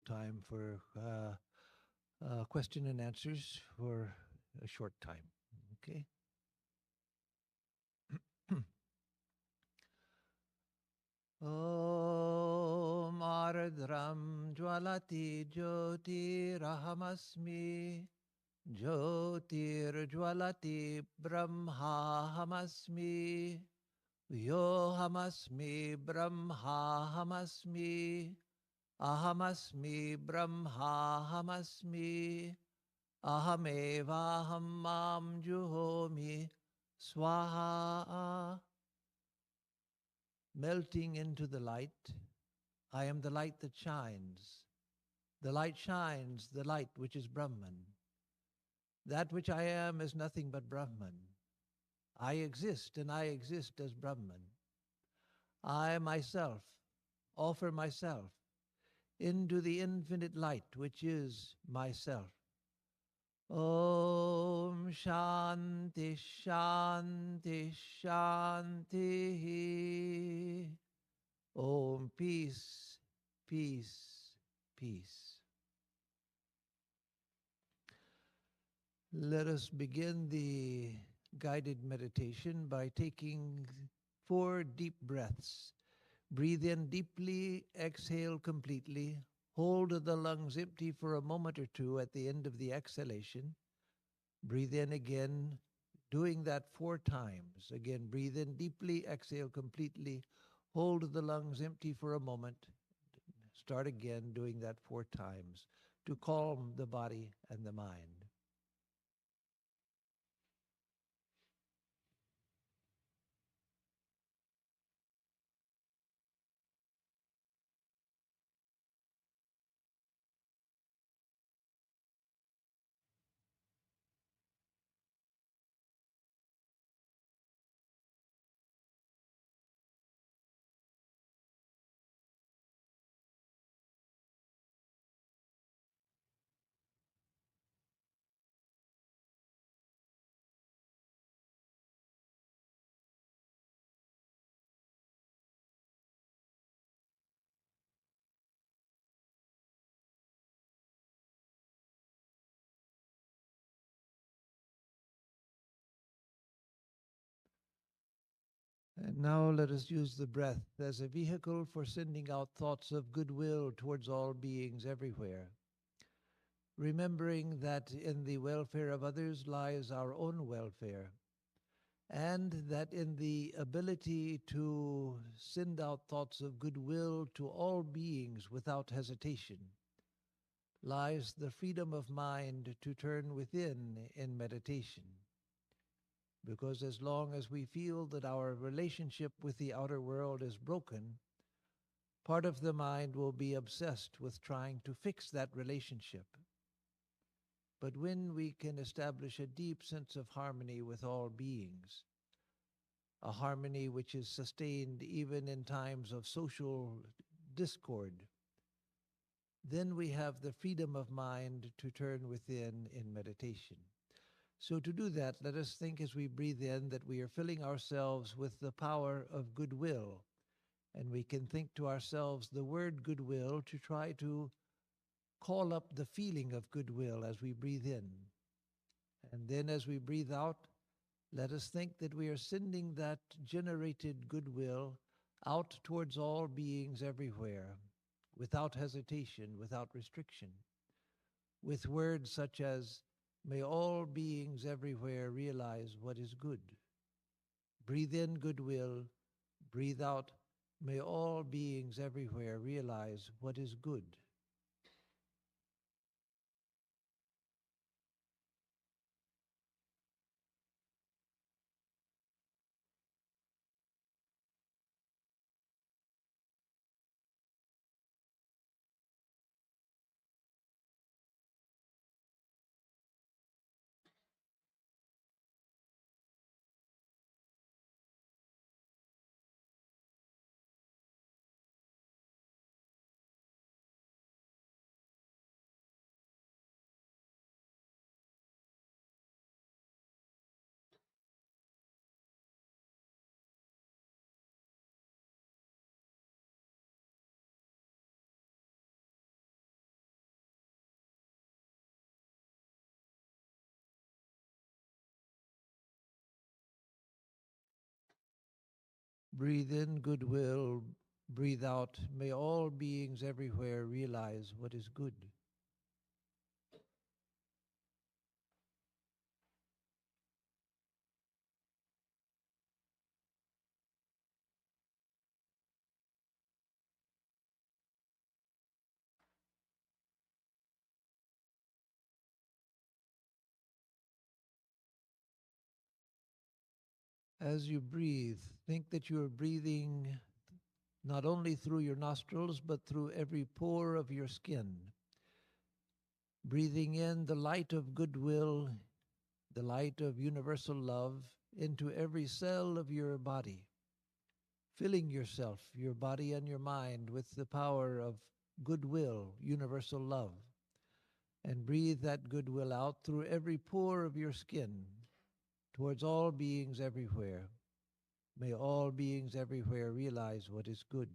time for question and answers for a short time. Okay? Om Ardram Jwalati Jyotirahmasmi Jyotirjwalati Brahmahamasmi Yohamasmi Brahmahamasmi Ahamasmi Brahmahamasmi Ahamevaham Mam Juhomi Swaha. Melting into the light, I am the light that shines. The light shines, the light which is Brahman. That which I am is nothing but Brahman. I exist and I exist as Brahman. I myself offer myself into the infinite light which is myself. Om Shanti Shanti Shanti. Om peace, peace, peace. Let us begin the guided meditation by taking 4 deep breaths. Breathe in deeply, exhale completely. Hold the lungs empty for a moment or two at the end of the exhalation. Breathe in again, doing that 4 times. Again, breathe in deeply, exhale completely. Hold the lungs empty for a moment. Start again, doing that 4 times to calm the body and the mind. And now let us use the breath as a vehicle for sending out thoughts of goodwill towards all beings everywhere, remembering that in the welfare of others lies our own welfare, and that in the ability to send out thoughts of goodwill to all beings without hesitation lies the freedom of mind to turn within in meditation. Because as long as we feel that our relationship with the outer world is broken, part of the mind will be obsessed with trying to fix that relationship. But when we can establish a deep sense of harmony with all beings, a harmony which is sustained even in times of social discord, then we have the freedom of mind to turn within in meditation. So to do that, let us think as we breathe in that we are filling ourselves with the power of goodwill. And we can think to ourselves the word goodwill to try to call up the feeling of goodwill as we breathe in. And then as we breathe out, let us think that we are sending that generated goodwill out towards all beings everywhere, without hesitation, without restriction, with words such as, may all beings everywhere realize what is good. Breathe in goodwill, breathe out, may all beings everywhere realize what is good. Breathe in goodwill, breathe out. May all beings everywhere realize what is good. As you breathe, think that you are breathing not only through your nostrils, but through every pore of your skin. Breathing in the light of goodwill, the light of universal love into every cell of your body. Filling yourself, your body and your mind with the power of goodwill, universal love. And breathe that goodwill out through every pore of your skin towards all beings everywhere. May all beings everywhere realize what is good.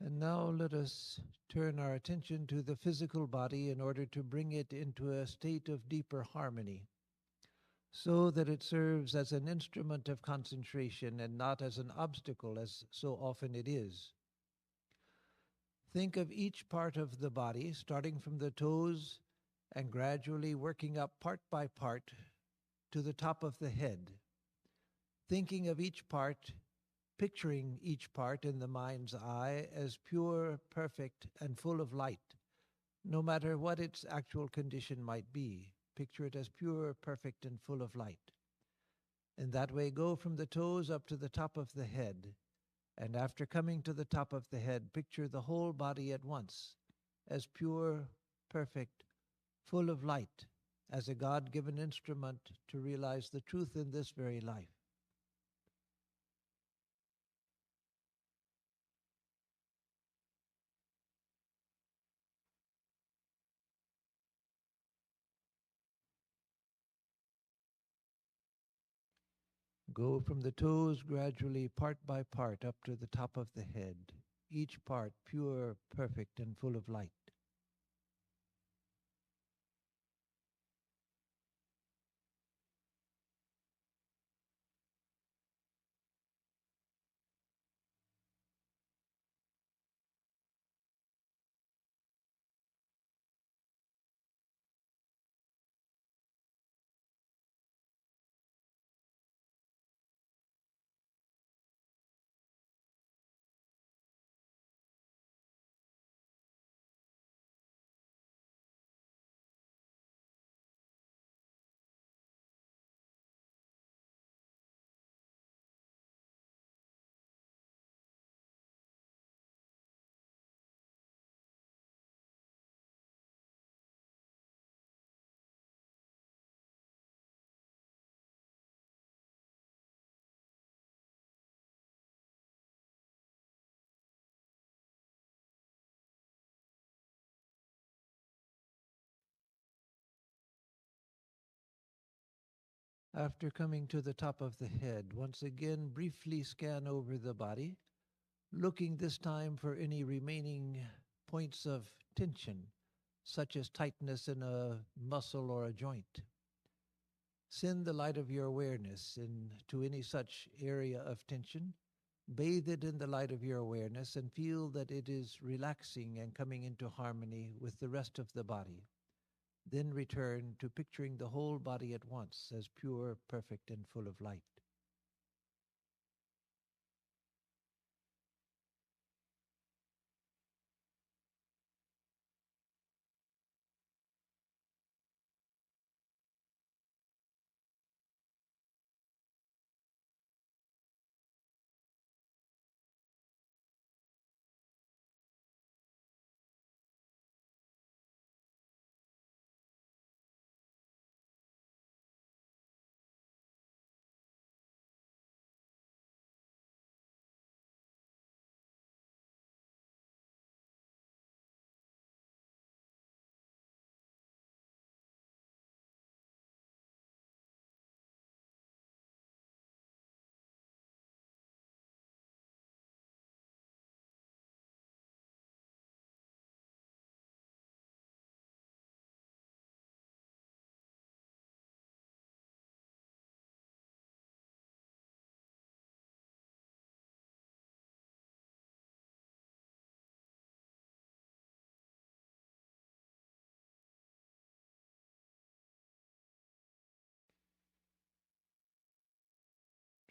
And now let us turn our attention to the physical body in order to bring it into a state of deeper harmony, so that it serves as an instrument of concentration and not as an obstacle, as so often it is. Think of each part of the body, starting from the toes and gradually working up part by part to the top of the head. Thinking of each part, picturing each part in the mind's eye as pure, perfect, and full of light, no matter what its actual condition might be. Picture it as pure, perfect, and full of light. In that way, go from the toes up to the top of the head. And after coming to the top of the head, picture the whole body at once as pure, perfect, full of light, as a God-given instrument to realize the truth in this very life. Go from the toes gradually, part by part, up to the top of the head, each part pure, perfect, and full of light. After coming to the top of the head, once again briefly scan over the body, looking this time for any remaining points of tension, such as tightness in a muscle or a joint. Send the light of your awareness into any such area of tension. Bathe it in the light of your awareness and feel that it is relaxing and coming into harmony with the rest of the body. Then return to picturing the whole body at once as pure, perfect, and full of light.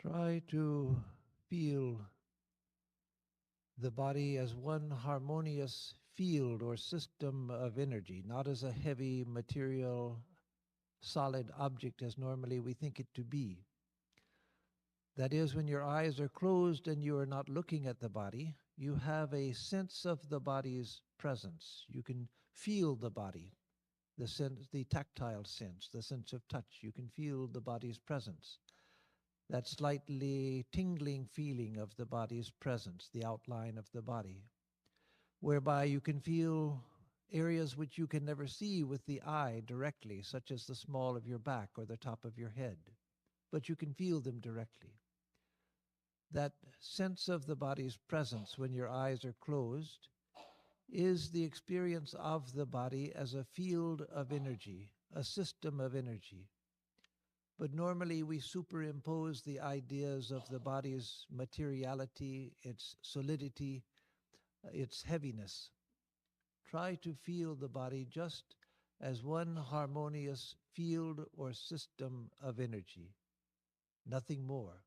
Try to feel the body as one harmonious field or system of energy, not as a heavy material solid object as normally we think it to be. That is, when your eyes are closed and you are not looking at the body, you have a sense of the body's presence. You can feel the body, the sense, the tactile sense, the sense of touch. You can feel the body's presence. That slightly tingling feeling of the body's presence, the outline of the body, whereby you can feel areas which you can never see with the eye directly, such as the small of your back or the top of your head, but you can feel them directly. That sense of the body's presence when your eyes are closed is the experience of the body as a field of energy, a system of energy. But normally we superimpose the ideas of the body's materiality, its solidity, its heaviness. Try to feel the body just as one harmonious field or system of energy, nothing more.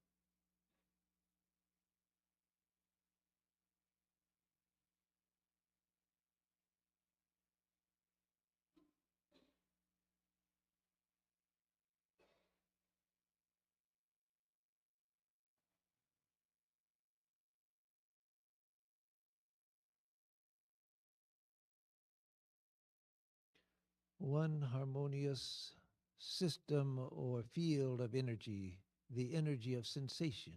One harmonious system or field of energy, the energy of sensation,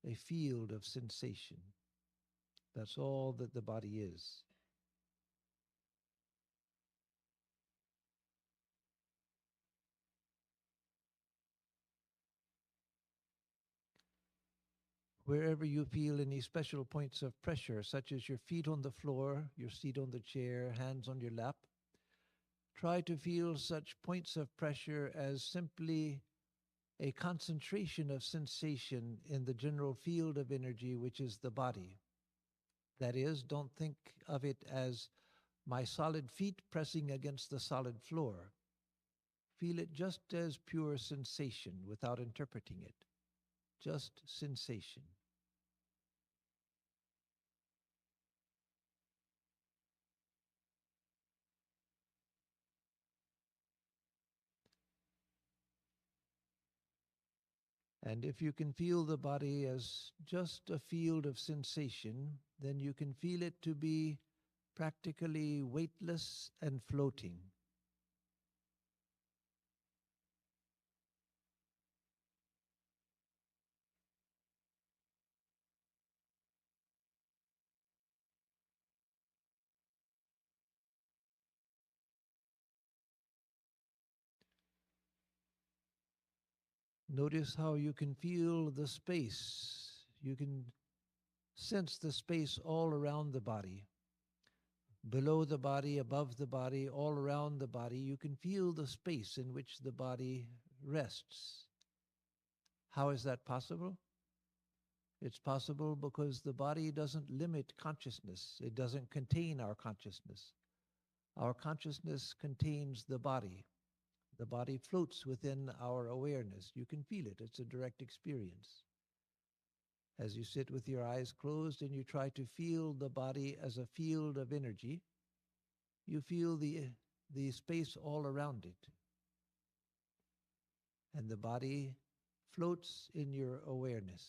a field of sensation. That's all that the body is. Wherever you feel any special points of pressure, such as your feet on the floor, your seat on the chair, hands on your lap, try to feel such points of pressure as simply a concentration of sensation in the general field of energy, which is the body. That is, don't think of it as my solid feet pressing against the solid floor. Feel it just as pure sensation without interpreting it. Just sensation. And if you can feel the body as just a field of sensation, then you can feel it to be practically weightless and floating. Notice how you can feel the space. You can sense the space all around the body. Below the body, above the body, all around the body, you can feel the space in which the body rests. How is that possible? It's possible because the body doesn't limit consciousness. It doesn't contain our consciousness. Our consciousness contains the body. The body floats within our awareness. You can feel it. It's a direct experience. As you sit with your eyes closed and you try to feel the body as a field of energy, you feel the space all around it. And the body floats in your awareness.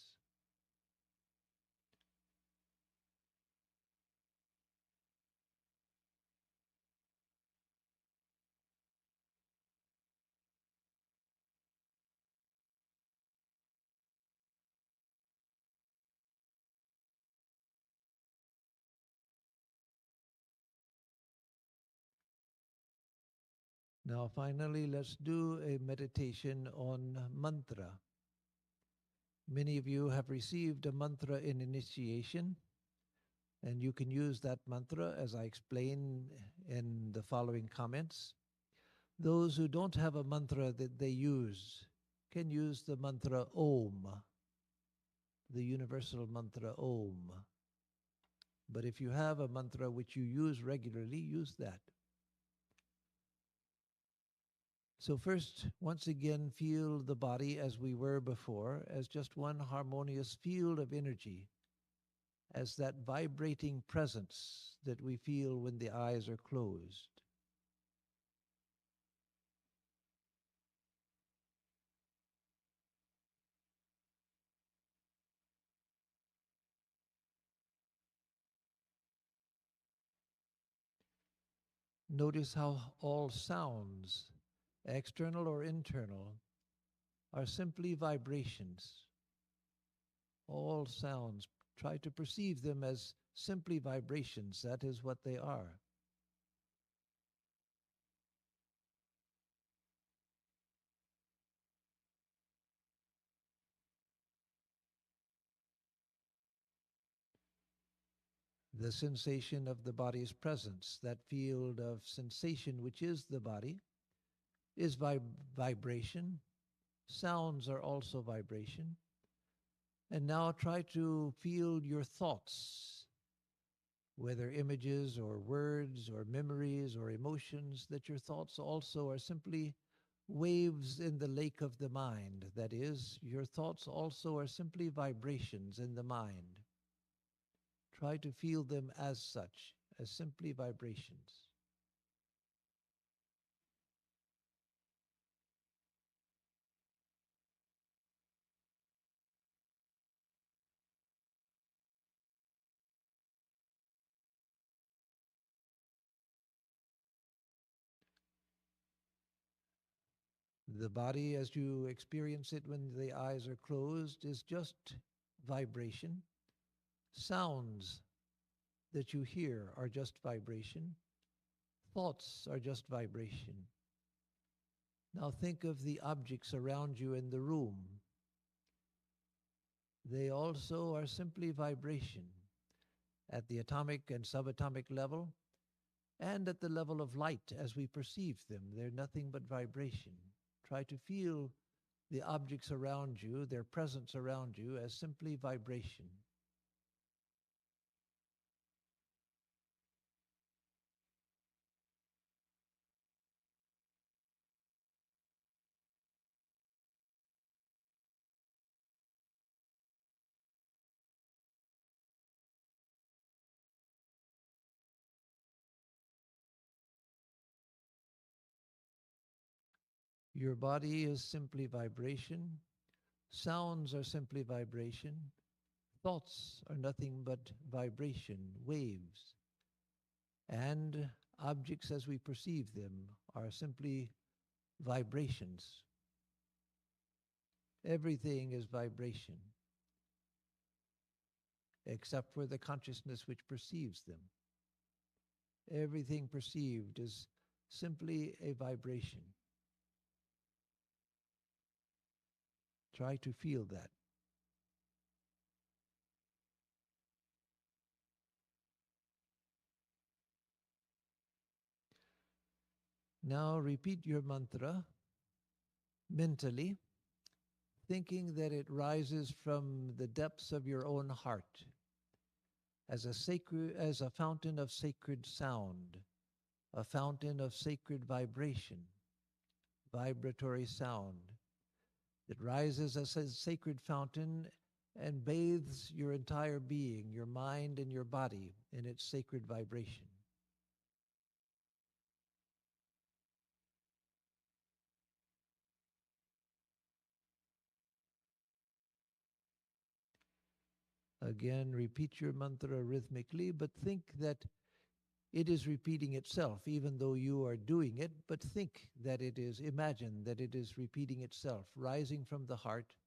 Now, finally, let's do a meditation on mantra. Many of you have received a mantra in initiation, and you can use that mantra as I explain in the following comments. Those who don't have a mantra that they use can use the mantra Om, the universal mantra Om. But if you have a mantra which you use regularly, use that. So, first, once again, feel the body as we were before, as just one harmonious field of energy, as that vibrating presence that we feel when the eyes are closed. Notice how all sounds, external or internal, are simply vibrations. All sounds, try to perceive them as simply vibrations. That is what they are. The sensation of the body's presence, that field of sensation which is the body, is vibration. Sounds are also vibration. And now try to feel your thoughts, whether images or words or memories or emotions, that your thoughts also are simply waves in the lake of the mind. That is, your thoughts also are simply vibrations in the mind. Try to feel them as such, as simply vibrations. The body, as you experience it when the eyes are closed, is just vibration. Sounds that you hear are just vibration. Thoughts are just vibration. Now think of the objects around you in the room. They also are simply vibration at the atomic and subatomic level and at the level of light as we perceive them. They're nothing but vibration. Try to feel the objects around you, their presence around you, as simply vibration. Your body is simply vibration. Sounds are simply vibration. Thoughts are nothing but vibration, waves. And objects as we perceive them are simply vibrations. Everything is vibration, except for the consciousness which perceives them. Everything perceived is simply a vibration. Try to feel that. Now repeat your mantra mentally, thinking that it rises from the depths of your own heart as a fountain of sacred sound, a fountain of sacred vibration, vibratory sound that rises as a sacred fountain and bathes your entire being, your mind and your body in its sacred vibration. Again, repeat your mantra rhythmically, but think that it is repeating itself, even though you are doing it, but think that imagine that it is repeating itself, rising from the heart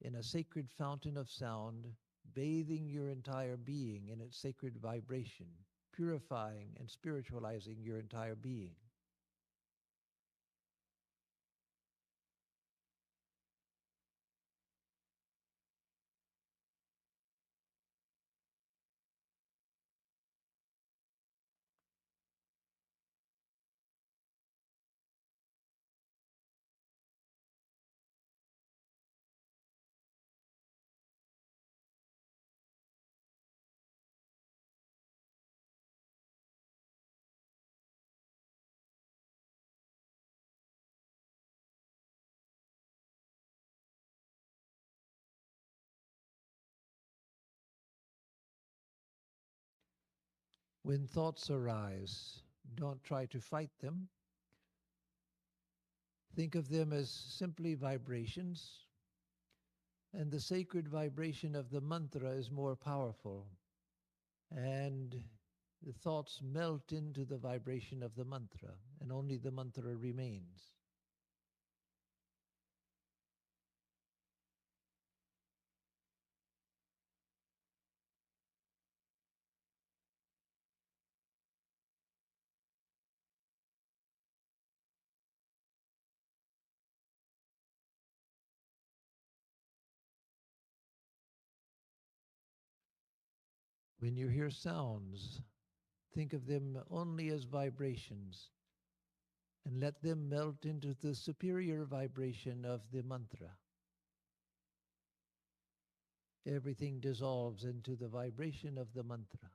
in a sacred fountain of sound, bathing your entire being in its sacred vibration, purifying and spiritualizing your entire being. When thoughts arise, don't try to fight them. Think of them as simply vibrations, and the sacred vibration of the mantra is more powerful. And the thoughts melt into the vibration of the mantra, and only the mantra remains. When you hear sounds, think of them only as vibrations and let them melt into the superior vibration of the mantra. Everything dissolves into the vibration of the mantra.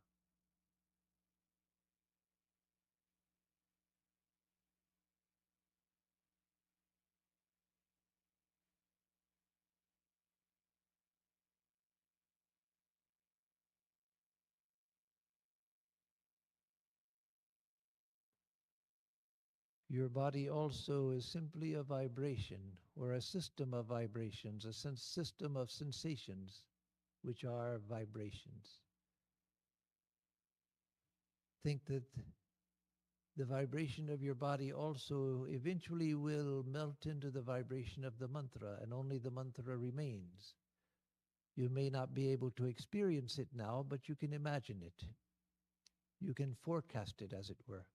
Your body also is simply a vibration or a system of vibrations, a system of sensations, which are vibrations. Think that the vibration of your body also eventually will melt into the vibration of the mantra, and only the mantra remains. You may not be able to experience it now, but you can imagine it. You can forecast it, as it were.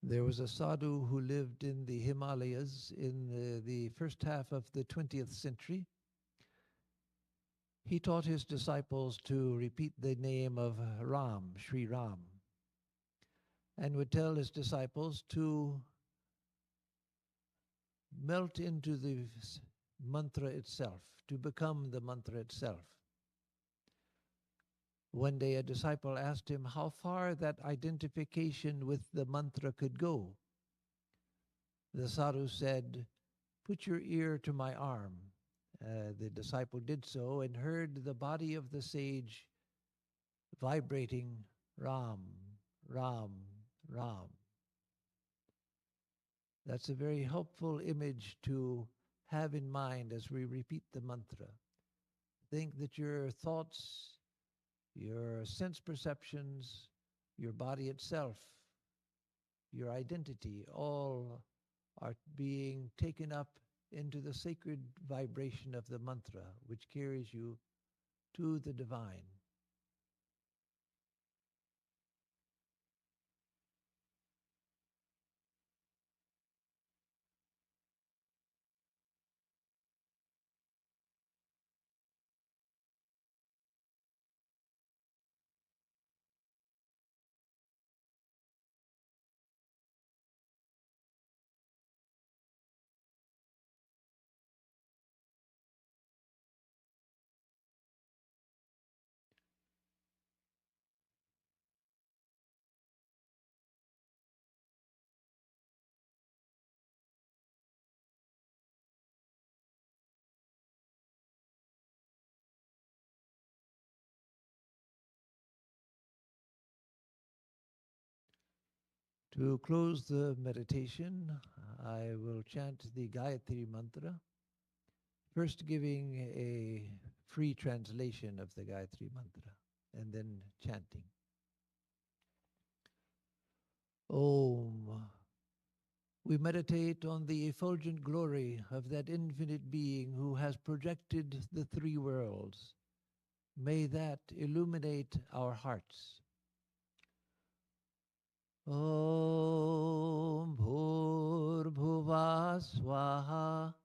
There was a sadhu who lived in the Himalayas in the first half of the 20th century. He taught his disciples to repeat the name of Ram, Sri Ram, and would tell his disciples to melt into the mantra itself, to become the mantra itself. One day a disciple asked him how far that identification with the mantra could go. The sadhu said, "Put your ear to my arm." The disciple did so and heard the body of the sage vibrating Ram, Ram, Ram. That's a very helpful image to have in mind as we repeat the mantra. Think that your thoughts, your sense perceptions, your body itself, your identity, all are being taken up into the sacred vibration of the mantra, which carries you to the divine. To close the meditation, I will chant the Gayatri Mantra, first giving a free translation of the Gayatri Mantra, and then chanting. Om. We meditate on the effulgent glory of that infinite being who has projected the three worlds. May that illuminate our hearts. Om Bhur Swaha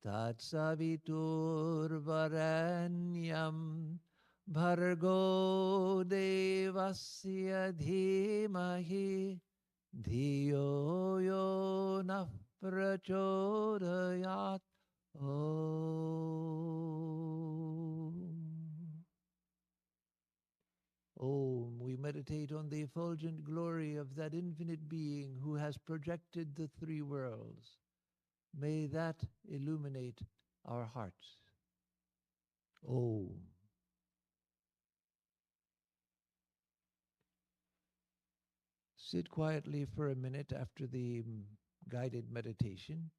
Tatsavitur Varanyam Bhargo devasya dhimahi dhiyo yo na prachodayat. Om. Om. We meditate on the effulgent glory of that infinite being who has projected the three worlds. May that illuminate our hearts. Om. Sit quietly for a minute after the guided meditation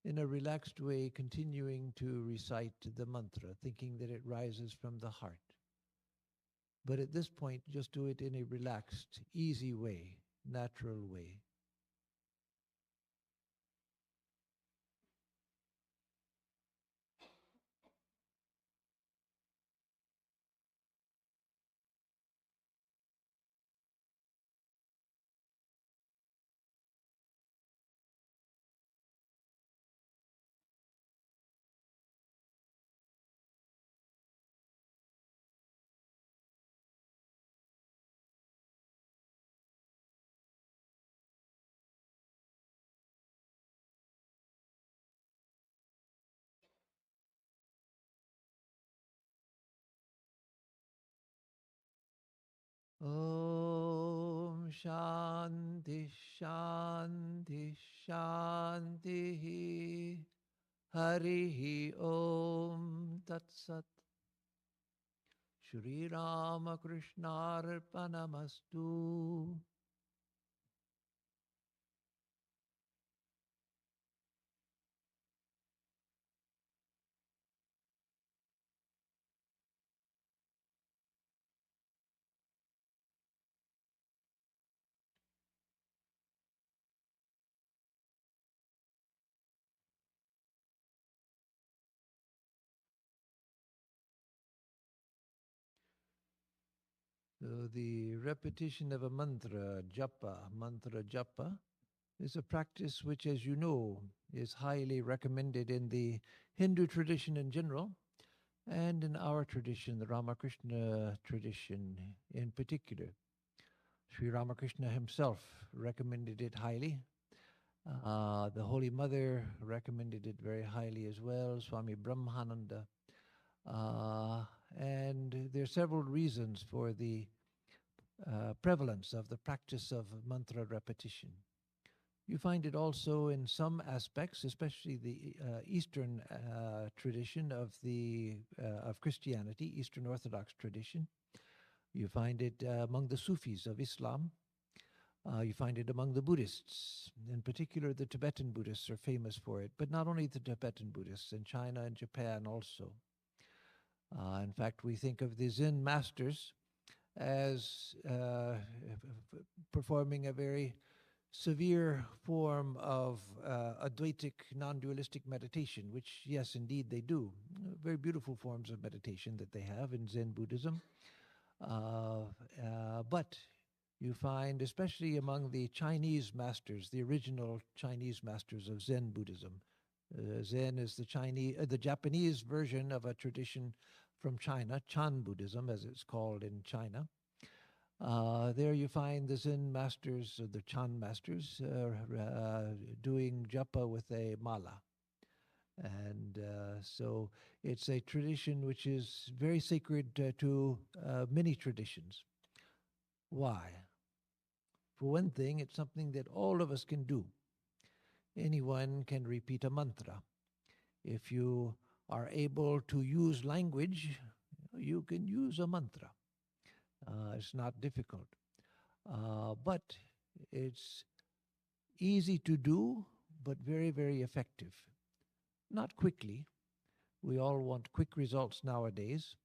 in a relaxed way, continuing to recite the mantra, thinking that it rises from the heart. But at this point, just do it in a relaxed, easy way, natural way. Om Shanti Shanti Shanti Harihi Om Tat Sat. Shri Ramakrishnaarpanamastu. So the repetition of a mantra, mantra japa, is a practice which, as you know, is highly recommended in the Hindu tradition in general, and in our tradition, the Ramakrishna tradition in particular. Sri Ramakrishna himself recommended it highly. The Holy Mother recommended it very highly as well, Swami Brahmananda. And there are several reasons for the prevalence of the practice of mantra repetition. You find it also in some aspects, especially the Eastern tradition of Christianity, Eastern Orthodox tradition. You find it among the Sufis of Islam. You find it among the Buddhists. In particular, the Tibetan Buddhists are famous for it, but not only the Tibetan Buddhists, in China and Japan also. In fact, we think of the Zen masters as performing a very severe form of Advaitic, non-dualistic meditation, which, yes, indeed, they do. Very beautiful forms of meditation that they have in Zen Buddhism. But you find, especially among the Chinese masters, the original Chinese masters of Zen Buddhism. Zen is the Japanese version of a tradition from China, Chan Buddhism, as it's called in China. There you find the Zen masters, the Chan masters, doing japa with a mala. And so it's a tradition which is very sacred to many traditions. Why? For one thing, it's something that all of us can do. Anyone can repeat a mantra. If you are able to use language, you can use a mantra. It's not difficult. But it's easy to do, but very, very effective. Not quickly. We all want quick results nowadays.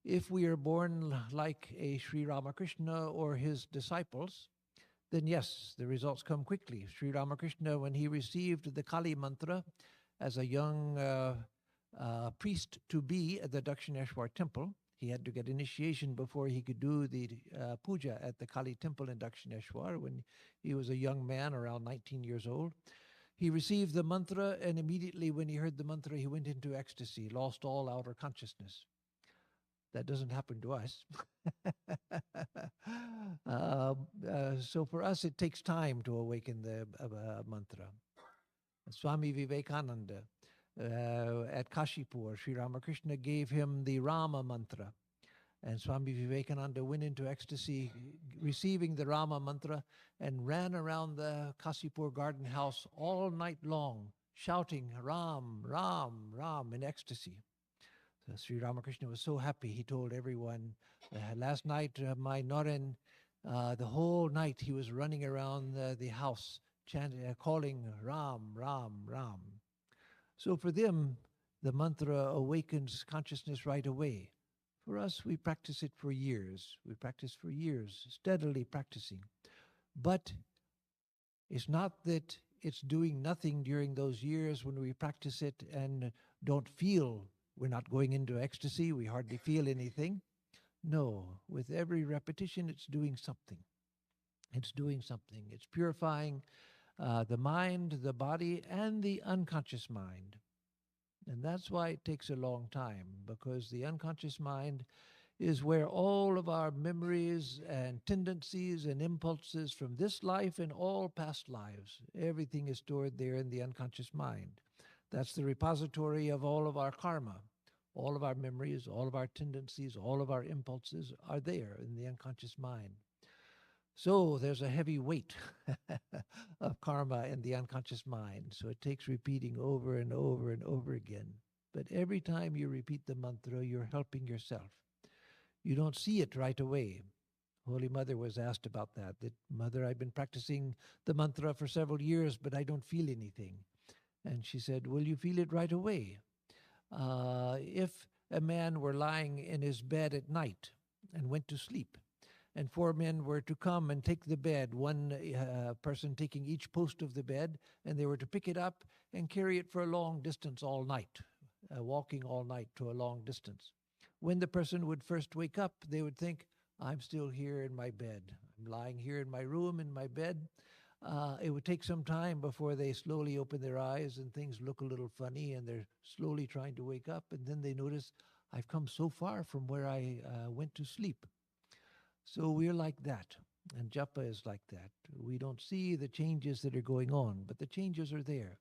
If we are born like a Sri Ramakrishna or his disciples, then yes, the results come quickly. Sri Ramakrishna, when he received the Kali mantra as a young priest to be at the Dakshineshwar temple, he had to get initiation before he could do the puja at the Kali temple in Dakshineshwar when he was a young man, around 19 years old. He received the mantra, and immediately when he heard the mantra, he went into ecstasy, lost all outer consciousness. That doesn't happen to us. So for us, it takes time to awaken the mantra. Swami Vivekananda at Kashipur, Sri Ramakrishna gave him the Rama mantra. And Swami Vivekananda went into ecstasy, receiving the Rama mantra, and ran around the Kasipur garden house all night long, shouting Ram, Ram, Ram in ecstasy. So Sri Ramakrishna was so happy, he told everyone, last night, my Noren, the whole night he was running around the house, chanting, calling Ram, Ram, Ram. So for them, the mantra awakens consciousness right away. For us, we practice it for years. We practice for years, steadily practicing. But it's not that it's doing nothing during those years when we practice it and don't feel, we're not going into ecstasy, we hardly feel anything. No, with every repetition, it's doing something. It's doing something. It's purifying the mind, the body, and the unconscious mind. And that's why it takes a long time, because the unconscious mind is where all of our memories and tendencies and impulses from this life and all past lives, everything is stored there in the unconscious mind. That's the repository of all of our karma. All of our memories, all of our tendencies, all of our impulses are there in the unconscious mind. So there's a heavy weight of karma in the unconscious mind. So it takes repeating over and over and over again. But every time you repeat the mantra, you're helping yourself. You don't see it right away. Holy Mother was asked about that. That, Mother, I've been practicing the mantra for several years, but I don't feel anything. And she said, well, you feel it right away. If a man were lying in his bed at night and went to sleep, and 4 men were to come and take the bed, one person taking each post of the bed, and they were to pick it up and carry it for a long distance all night, walking all night to a long distance. When the person would first wake up, they would think, I'm still here in my bed. I'm lying here in my room, in my bed. It would take some time before they slowly open their eyes and things look a little funny and they're slowly trying to wake up. And then they notice, I've come so far from where I went to sleep. So we're like that. And japa is like that. We don't see the changes that are going on, but the changes are there.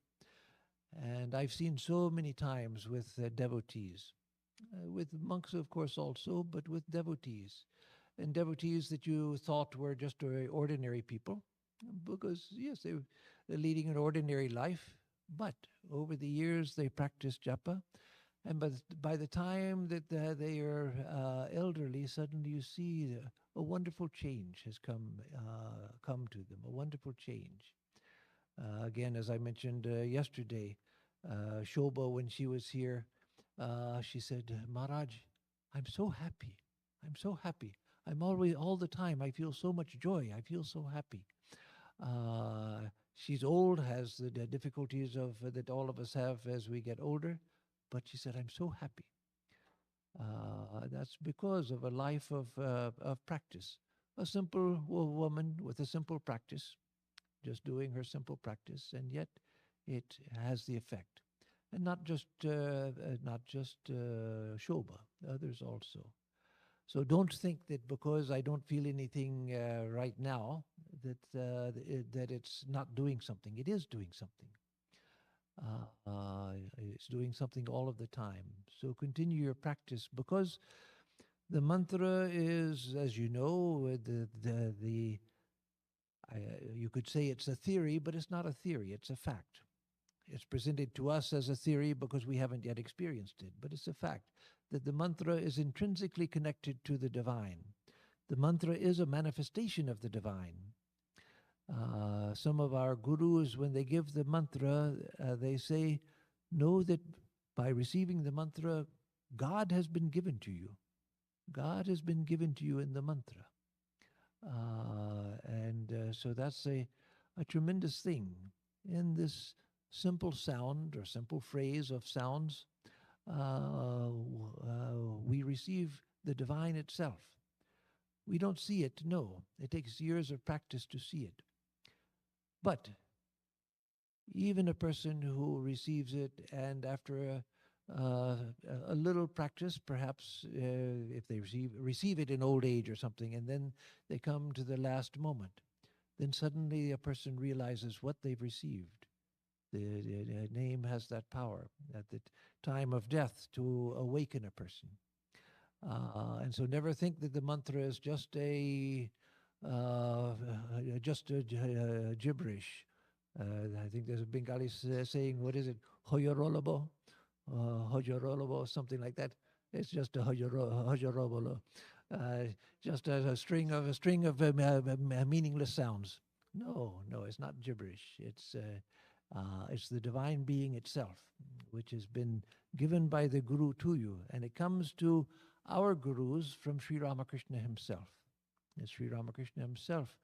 And I've seen so many times with devotees, with monks, of course, also, but with devotees. And devotees that you thought were just ordinary people, because, yes, they're leading an ordinary life, but over the years they practice japa. And by the time that they are elderly, suddenly you see a wonderful change has come to them, a wonderful change. Again, as I mentioned yesterday, Shobha, when she was here, she said, Maharaj, I'm so happy. I'm so happy. I'm always, all the time, I feel so much joy. I feel so happy. She's old, has the difficulties of that all of us have as we get older, but she said, I'm so happy. That's because of a life of practice. A simple woman with a simple practice, just doing her simple practice, and yet it has the effect. And not just Shobha, others also. So don't think that because I don't feel anything right now that it's not doing something. It is doing something. It's doing something all of the time. So continue your practice, because the mantra is, as you know, you could say it's a theory, but it's not a theory. It's a fact. It's presented to us as a theory because we haven't yet experienced it, but it's a fact that the mantra is intrinsically connected to the divine. The mantra is a manifestation of the divine. Some of our gurus, when they give the mantra, they say, know that by receiving the mantra, God has been given to you. God has been given to you in the mantra. So that's a tremendous thing. In this simple sound or simple phrase of sounds, we receive the divine itself. We don't see it, no. It takes years of practice to see it. But Even a person who receives it and after a little practice, perhaps if they receive it in old age or something, and then they come to the last moment, then suddenly a person realizes what they've received. The name has that power at the time of death to awaken a person. And so never think that the mantra is uh, just a gibberish. I think there's a Bengali saying, what is it? Hoyorolobo? Hoyorolobo, something like that. It's just a hoyorobolo. Just a string of meaningless sounds. No, no, it's not gibberish. It's the divine being itself, which has been given by the Guru to you. And it comes to our Gurus from Sri Ramakrishna himself. It's Sri Ramakrishna himself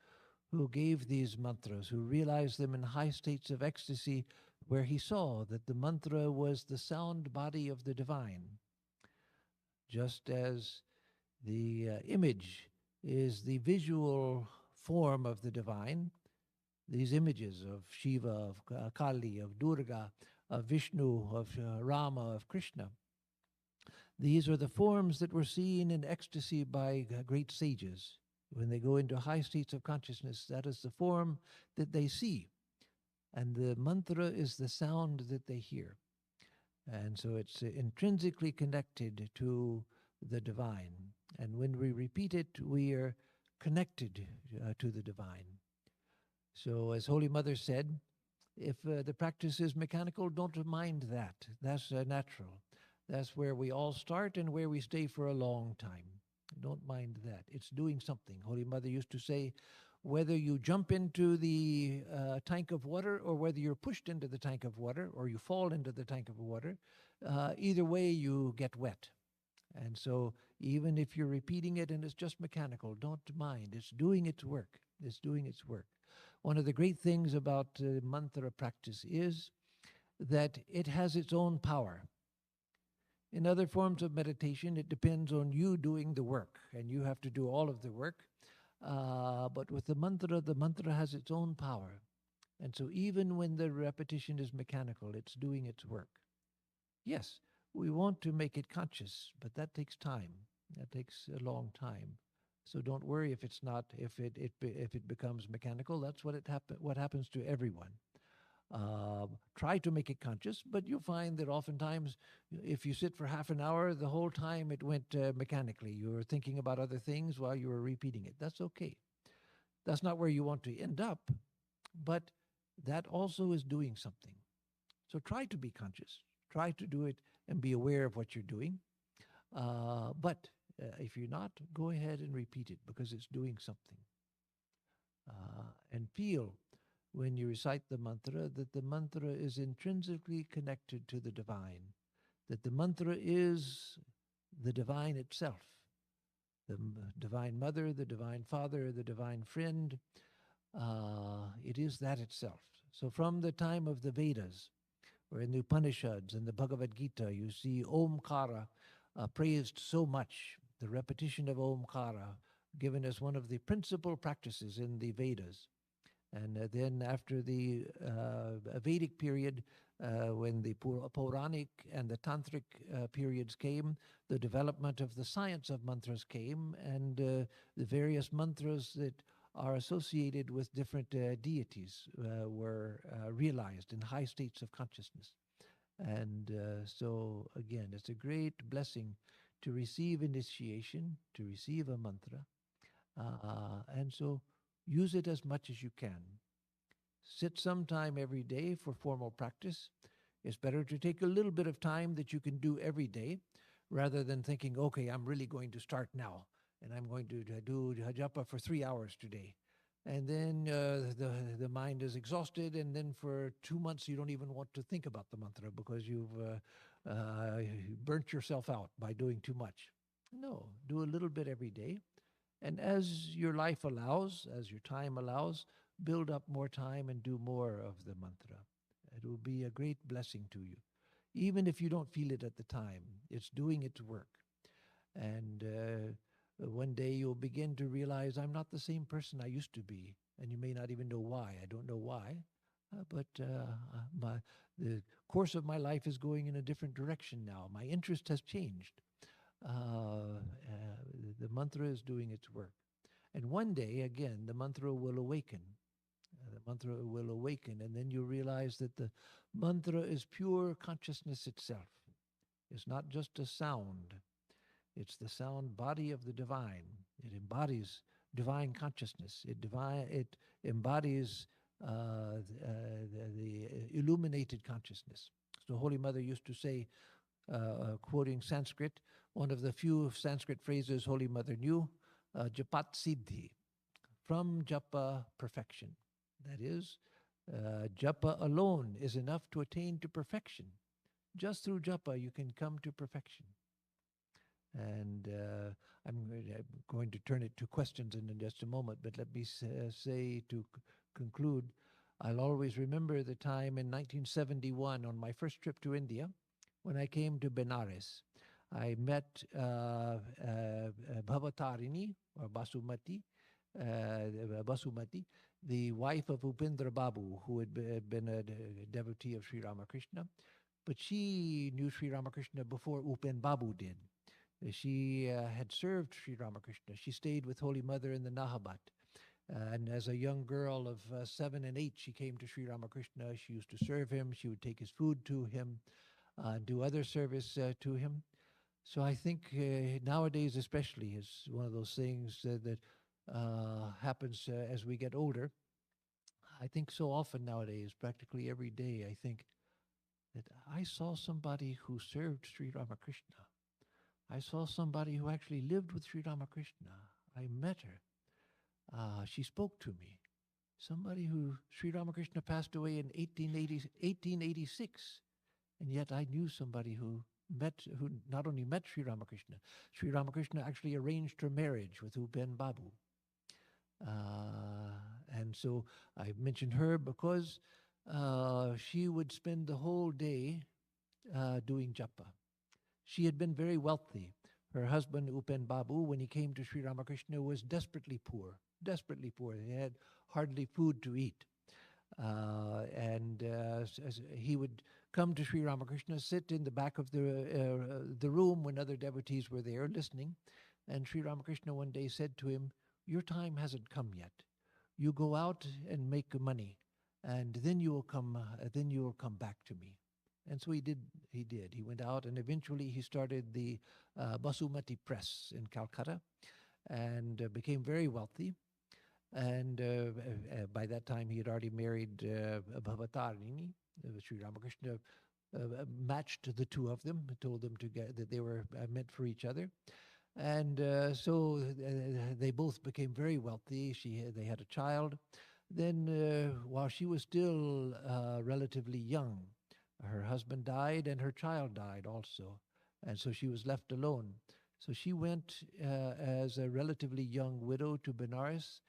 who gave these mantras, who realized them in high states of ecstasy, where he saw that the mantra was the sound body of the divine, just as the image is the visual form of the divine. These images of Shiva, of Kali, of Durga, of Vishnu, of Rama, of Krishna. These are the forms that were seen in ecstasy by great sages. When they go into high states of consciousness, that is the form that they see. And the mantra is the sound that they hear. And so it's intrinsically connected to the divine. And when we repeat it, we are connected to the divine. So, as Holy Mother said, if the practice is mechanical, don't mind that. That's natural. That's where we all start and where we stay for a long time. Don't mind that. It's doing something. Holy Mother used to say, whether you jump into the tank of water or whether you're pushed into the tank of water or you fall into the tank of water, either way you get wet. And so even if you're repeating it and it's just mechanical, don't mind. It's doing its work. It's doing its work. One of the great things about mantra practice is that it has its own power. In other forms of meditation, it depends on you doing the work, and you have to do all of the work. But with the mantra has its own power. And so even when the repetition is mechanical, it's doing its work. Yes, we want to make it conscious, but that takes time. That takes a long time. So don't worry if it's not, if it becomes mechanical. That's what happens to everyone. Try to make it conscious, but you'll find that oftentimes, if you sit for half an hour, the whole time it went mechanically. You were thinking about other things while you were repeating it. That's okay. That's not where you want to end up, but that also is doing something. So try to be conscious. Try to do it and be aware of what you're doing. But if you're not, go ahead and repeat it because it's doing something. And feel when you recite the mantra that the mantra is intrinsically connected to the divine, that the mantra is the divine itself, the divine mother, the divine father, the divine friend. It is that itself. So from the time of the Vedas, or in the Upanishads and the Bhagavad Gita, you see Omkara praised so much, the repetition of Omkara given as one of the principal practices in the Vedas. And then after the Vedic period, when the Puranic and the Tantric periods came, the development of the science of mantras came, and the various mantras that are associated with different deities were realized in high states of consciousness. And so, again, it's a great blessing to receive initiation, to receive a mantra. And so use it as much as you can. Sit some time every day for formal practice. It's better to take a little bit of time that you can do every day rather than thinking, okay, I'm really going to start now and I'm going to do japa for 3 hours today. And then the mind is exhausted, and then for 2 months you don't even want to think about the mantra because you've burnt yourself out by doing too much. No, do a little bit every day. And as your life allows, as your time allows, build up more time and do more of the mantra. It will be a great blessing to you. Even if you don't feel it at the time, it's doing its work. And one day you'll begin to realize, I'm not the same person I used to be. And you may not even know why. I don't know why. But the course of my life is going in a different direction now. My interest has changed. The mantra is doing its work. And one day, again, the mantra will awaken. The mantra will awaken, and then you realize that the mantra is pure consciousness itself. It's not just a sound, it's the sound body of the divine. It embodies divine consciousness. It embodies the illuminated consciousness. So Holy Mother used to say, quoting Sanskrit, one of the few Sanskrit phrases Holy Mother knew, japat siddhi, from japa perfection. That is, japa alone is enough to attain to perfection. Just through japa you can come to perfection. And I'm going to turn it to questions in just a moment, but let me say to conclude, I'll always remember the time in 1971 on my first trip to India when I came to Benares. I met Bhavatarini, or Basumati, the wife of Upendra Babu, who had been a devotee of Sri Ramakrishna. But she knew Sri Ramakrishna before Upen Babu did. She had served Sri Ramakrishna. She stayed with Holy Mother in the Nahabat. And as a young girl of 7 and 8, she came to Sri Ramakrishna. She used to serve him. She would take his food to him, do other service to him. So I think nowadays especially is one of those things that happens as we get older. I think so often nowadays, practically every day, I think that I saw somebody who served Sri Ramakrishna. I saw somebody who actually lived with Sri Ramakrishna. I met her. She spoke to me. Somebody who Sri Ramakrishna passed away in 1886, and yet I knew somebody who not only met Sri Ramakrishna. Sri Ramakrishna actually arranged her marriage with Upen Babu. And so I mentioned her because she would spend the whole day doing japa. She had been very wealthy. Her husband, Upen Babu, when he came to Sri Ramakrishna, was desperately poor. Desperately poor. They had hardly food to eat. He would come to Sri Ramakrishna, sit in the back of the room when other devotees were there listening. And Sri Ramakrishna one day said to him, "Your time hasn't come yet. You go out and make money, and then you will come. Then you will come back to me." And so he did. He went out, and eventually he started the Basumati Press in Calcutta, and became very wealthy. And by that time, he had already married Bhavatarini. Sri Ramakrishna matched the two of them, told them that they were meant for each other. And so they both became very wealthy. They had a child. Then, while she was still relatively young, her husband died and her child died also. And so she was left alone. So she went as a relatively young widow to Benares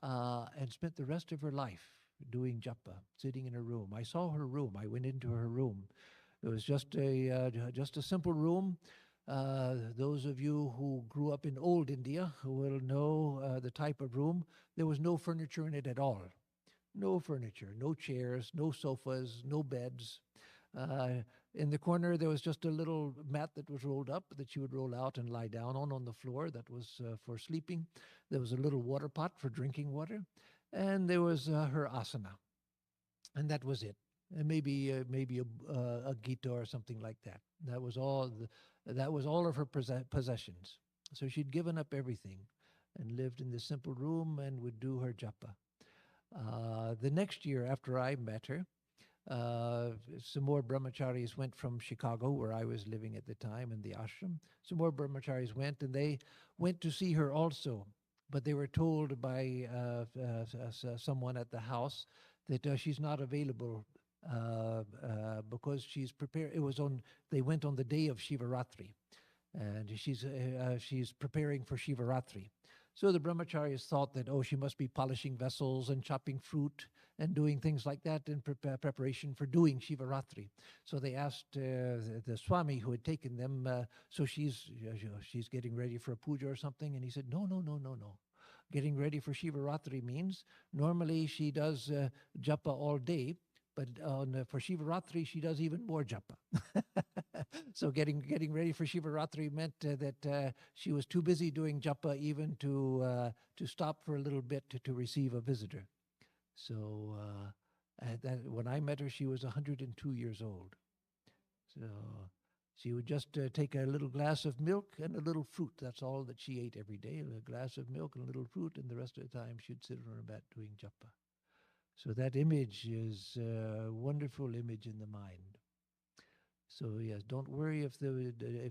and spent the rest of her life doing japa, sitting in her room. I saw her room. I went into her room. It was just a simple room. Those of you who grew up in old India will know the type of room. There was no furniture in it at all. No furniture, no chairs, no sofas, no beds. In the corner, there was just a little mat that was rolled up that she would roll out and lie down on the floor. That was for sleeping. There was a little water pot for drinking water. And there was her asana. And that was it. And maybe a Gita or something like that. That was all. That was all of her possessions. So she'd given up everything and lived in this simple room and would do her japa. The next year after I met her, some more brahmacharis went from Chicago, where I was living at the time, in the ashram. Some more brahmacharis went, and they went to see her also. But they were told by someone at the house that she's not available because she's prepared. They went on the day of Shivaratri, and she's preparing for Shivaratri. So the brahmacharis thought that, she must be polishing vessels and chopping fruit and doing things like that in preparation for doing Shivaratri. So they asked the Swami who had taken them, so she's getting ready for a puja or something? And he said, no. Getting ready for Shivaratri means normally she does japa all day, But for Shivaratri, she does even more japa. So getting ready for Shivaratri meant that she was too busy doing japa even to stop for a little bit to receive a visitor. So when I met her, she was 102 years old. So she would just take a little glass of milk and a little fruit. That's all that she ate every day, a glass of milk and a little fruit, and the rest of the time she'd sit on her mat doing japa. So that image is a wonderful image in the mind. So yes, don't worry if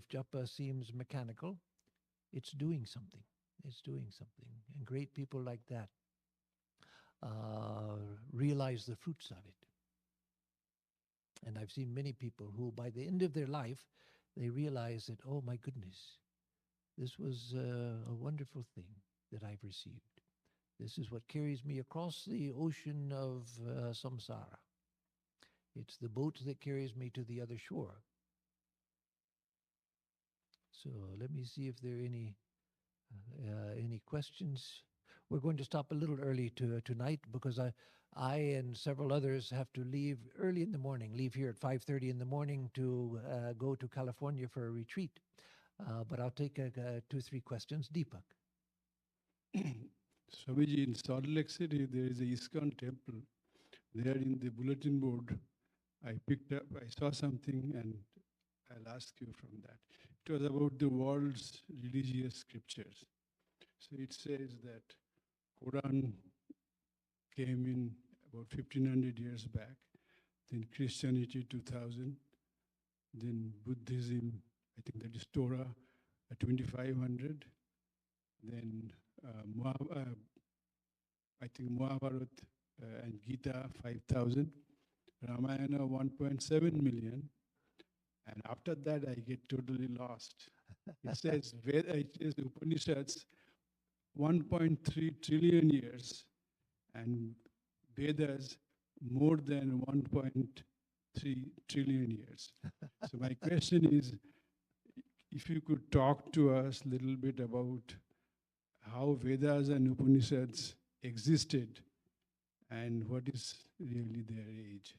japa seems mechanical. It's doing something. It's doing something. And great people like that realize the fruits of it. And I've seen many people who, by the end of their life, they realize that, oh my goodness, this was a wonderful thing that I've received. This is what carries me across the ocean of samsara. It's the boat that carries me to the other shore. So let me see if there are any questions. We're going to stop a little early tonight because I and several others have to leave early in the morning, leave here at 5:30 in the morning to go to California for a retreat. But I'll take 2-3 questions. Deepak. Swamiji, in Salt Lake City, there is a ISKCON temple. There in the bulletin board, I saw something and I'll ask you from that. It was about the world's religious scriptures. So it says that Quran came in about 1500 years back, then Christianity 2000, then Buddhism, I think that is Torah, 2500, then I think Mahabharata and Gita 5000, Ramayana 1.7 million, and after that I get totally lost. It says Upanishads 1.3 trillion years, and Vedas more than 1.3 trillion years. So my question is, if you could talk to us a little bit about how Vedas and Upanishads existed and what is really their age.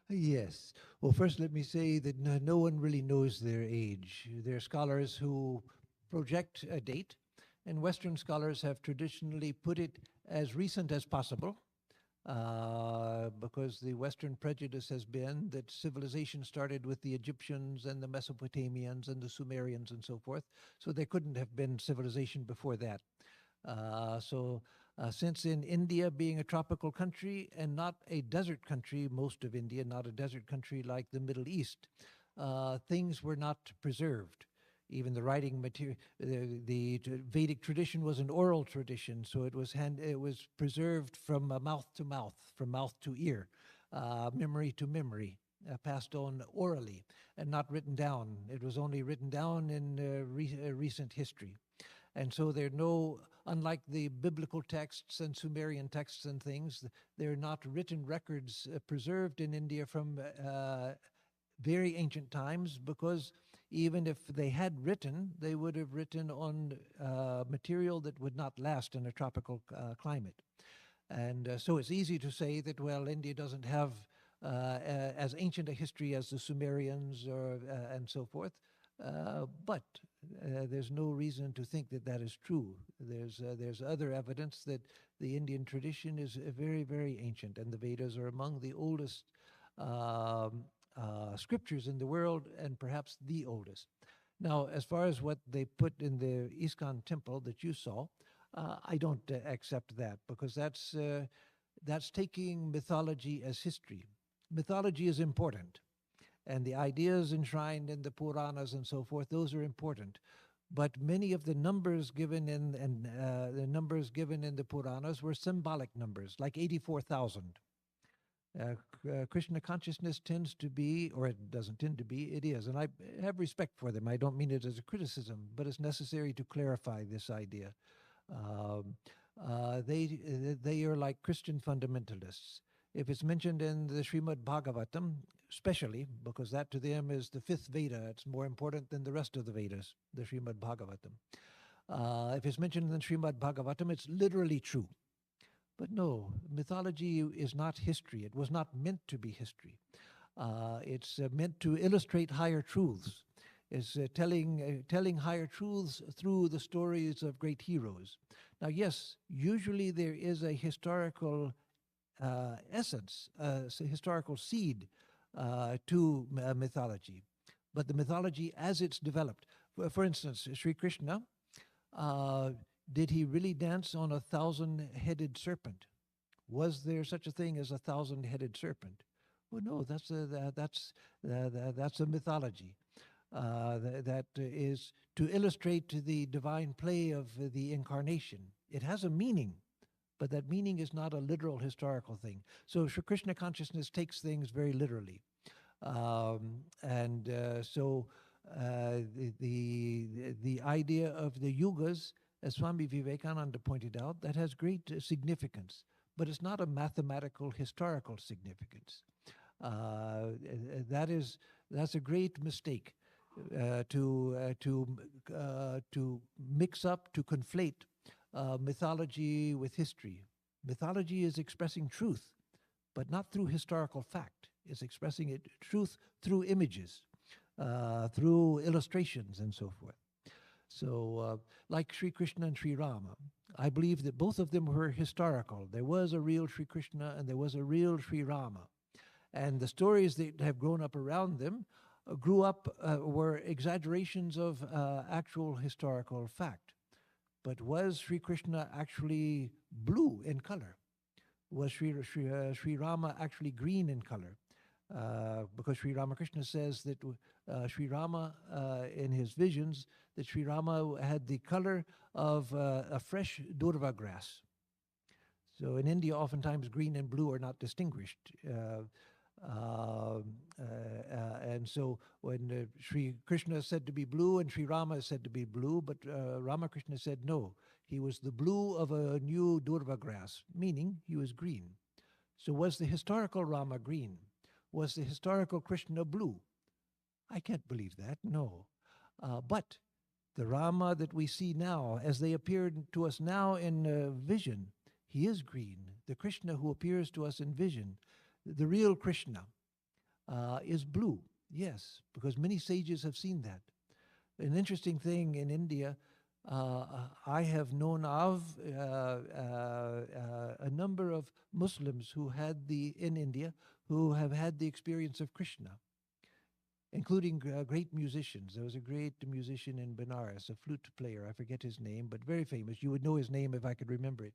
Yes. Well, first let me say that no one really knows their age. There are scholars who project a date, and Western scholars have traditionally put it as recent as possible, because the Western prejudice has been that civilization started with the Egyptians and the Mesopotamians and the Sumerians and so forth, so there couldn't have been civilization before that. Since in India being a tropical country and not a desert country, most of India, not a desert country like the Middle East, things were not preserved. Even the writing material, the Vedic tradition was an oral tradition, so it was preserved from mouth to mouth, from mouth to ear, memory to memory, passed on orally and not written down. It was only written down in recent history. And so there are no, unlike the biblical texts and Sumerian texts and things, there are not written records preserved in India from very ancient times, because even if they had written, they would have written on material that would not last in a tropical climate. And so it's easy to say that, well, India doesn't have as ancient a history as the Sumerians and so forth. But there's no reason to think that that is true. There's other evidence that the Indian tradition is very, very ancient, and the Vedas are among the oldest scriptures in the world, and perhaps the oldest. Now, as far as what they put in the ISKCON temple that you saw, I don't accept that, because that's taking mythology as history. Mythology is important, and the ideas enshrined in the Puranas and so forth, those are important. But many of the numbers given in the Puranas were symbolic numbers, like 84,000. Krishna consciousness tends to be, or it doesn't tend to be, it is. And I have respect for them. I don't mean it as a criticism, but it's necessary to clarify this idea. They are like Christian fundamentalists. If it's mentioned in the Srimad Bhagavatam, especially, because that to them is the fifth Veda, it's more important than the rest of the Vedas, the Srimad Bhagavatam. If it's mentioned in the Srimad Bhagavatam, it's literally true. But no, mythology is not history. It was not meant to be history. It's meant to illustrate higher truths. It's telling higher truths through the stories of great heroes. Now, yes, usually there is a historical essence, historical seed to mythology. But the mythology as it's developed, for instance, Sri Krishna, uh, did he really dance on a thousand-headed serpent? Was there such a thing as a thousand-headed serpent? Well, no, that's a mythology that is to illustrate the divine play of the incarnation. It has a meaning, but that meaning is not a literal historical thing. So Sri Krishna consciousness takes things very literally. And so the idea of the yugas, as Swami Vivekananda pointed out, that has great significance, but it's not a mathematical historical significance. That's a great mistake to mix up, to conflate mythology with history. Mythology is expressing truth, but not through historical fact. It's expressing truth through images, through illustrations, and so forth. So, like Sri Krishna and Sri Rama, I believe that both of them were historical. There was a real Sri Krishna and there was a real Sri Rama. And the stories that have grown up around them were exaggerations of actual historical fact. But was Sri Krishna actually blue in color? Was Sri Rama actually green in color? Because Sri Ramakrishna says that Sri Rama, in his visions, that Sri Rama had the color of a fresh durva grass. So in India, oftentimes green and blue are not distinguished. And so when Sri Krishna is said to be blue and Sri Rama is said to be blue, but Ramakrishna said no, he was the blue of a new durva grass, meaning he was green. So was the historical Rama green? Was the historical Krishna blue? I can't believe that, no. But the Rama that we see now, as they appeared to us now in vision, he is green. The Krishna who appears to us in vision, the real Krishna, is blue, yes, because many sages have seen that. An interesting thing in India, I have known of a number of Muslims in India who have had the experience of Krishna, including great musicians. There was a great musician in Benares, a flute player, I forget his name, but very famous. You would know his name if I could remember it.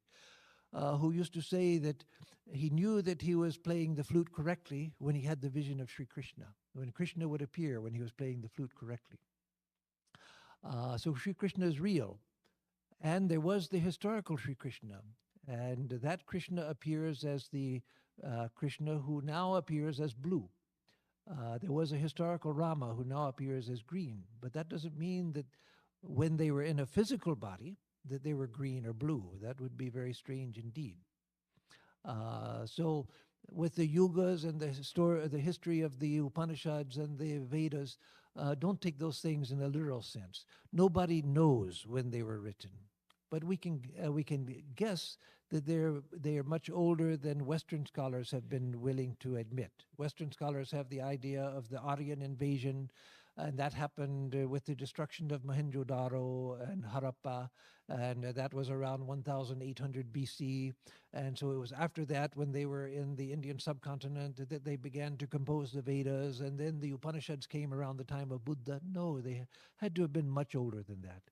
Who used to say that he knew that he was playing the flute correctly when he had the vision of Sri Krishna, when Krishna would appear when he was playing the flute correctly. So Sri Krishna is real. And there was the historical Sri Krishna. And that Krishna appears as the Krishna who now appears as blue. There was a historical Rama who now appears as green. But that doesn't mean that when they were in a physical body, that they were green or blue. That would be very strange indeed. So with the yugas and the history of the Upanishads and the Vedas, don't take those things in a literal sense. Nobody knows when they were written, but we can guess that they are much older than Western scholars have been willing to admit. Western scholars have the idea of the Aryan invasion, and that happened with the destruction of Mohenjo-daro and Harappa, and that was around 1800 BC. And so it was after that, when they were in the Indian subcontinent, that they began to compose the Vedas, and then the Upanishads came around the time of Buddha. No, they had to have been much older than that.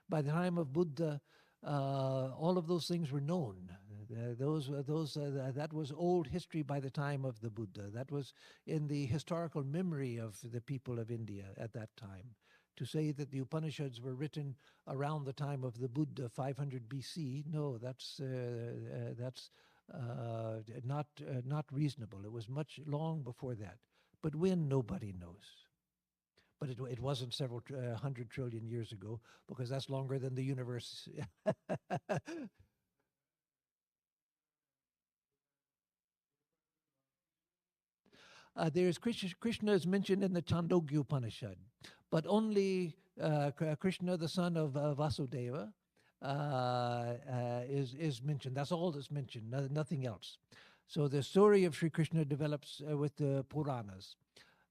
By the time of Buddha, all of those things were known. That was old history by the time of the Buddha. That was in the historical memory of the people of India at that time. To say that the Upanishads were written around the time of the Buddha, 500 BC, no, that's not reasonable. It was much long before that. But when, nobody knows. But it wasn't several 100 trillion years ago, because that's longer than the universe. There's Krishna is mentioned in the Chandogya Upanishad, but only Krishna, the son of Vasudeva, is mentioned. That's all that's mentioned, nothing else. So the story of Sri Krishna develops with the Puranas.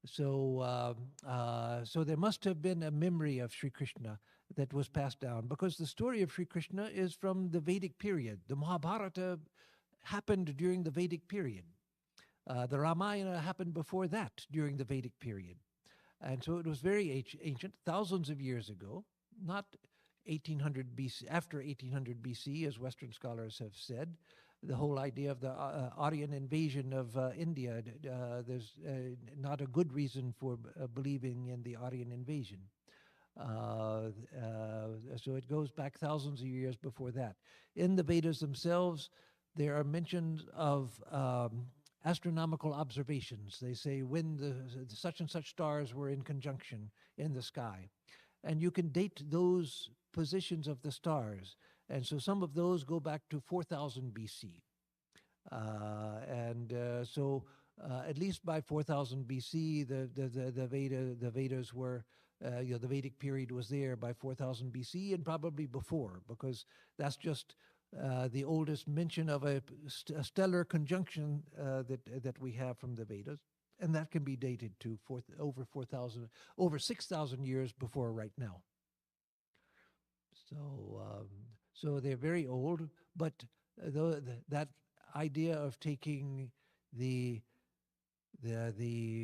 So there must have been a memory of Sri Krishna that was passed down, because the story of Sri Krishna is from the Vedic period. The Mahabharata happened during the Vedic period. The Ramayana happened before that, during the Vedic period. And so it was very ancient, thousands of years ago, not 1800 BC, after 1800 BC, as Western scholars have said. The whole idea of the Aryan invasion of India, there's not a good reason for believing in the Aryan invasion. So it goes back thousands of years before that. In the Vedas themselves, there are mentions of astronomical observations. They say when the such and such stars were in conjunction in the sky. And you can date those positions of the stars. And so some of those go back to 4000 BC. So at least by 4000 BC, the Vedas were, the Vedic period was there by 4000 BC, and probably before, because that's just the oldest mention of a stellar conjunction that we have from the Vedas, and that can be dated to over 6,000 years before right now. So they're very old, but that idea of taking the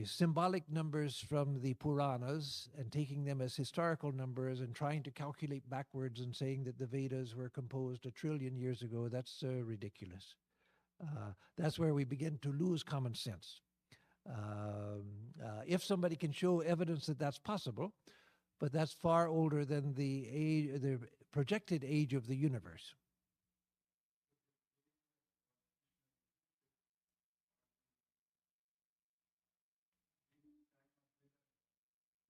symbolic numbers from the Puranas and taking them as historical numbers and trying to calculate backwards and saying that the Vedas were composed 1 trillion years ago, that's ridiculous. That's where we begin to lose common sense. If somebody can show evidence that that's possible, but that's far older than the projected age of the universe.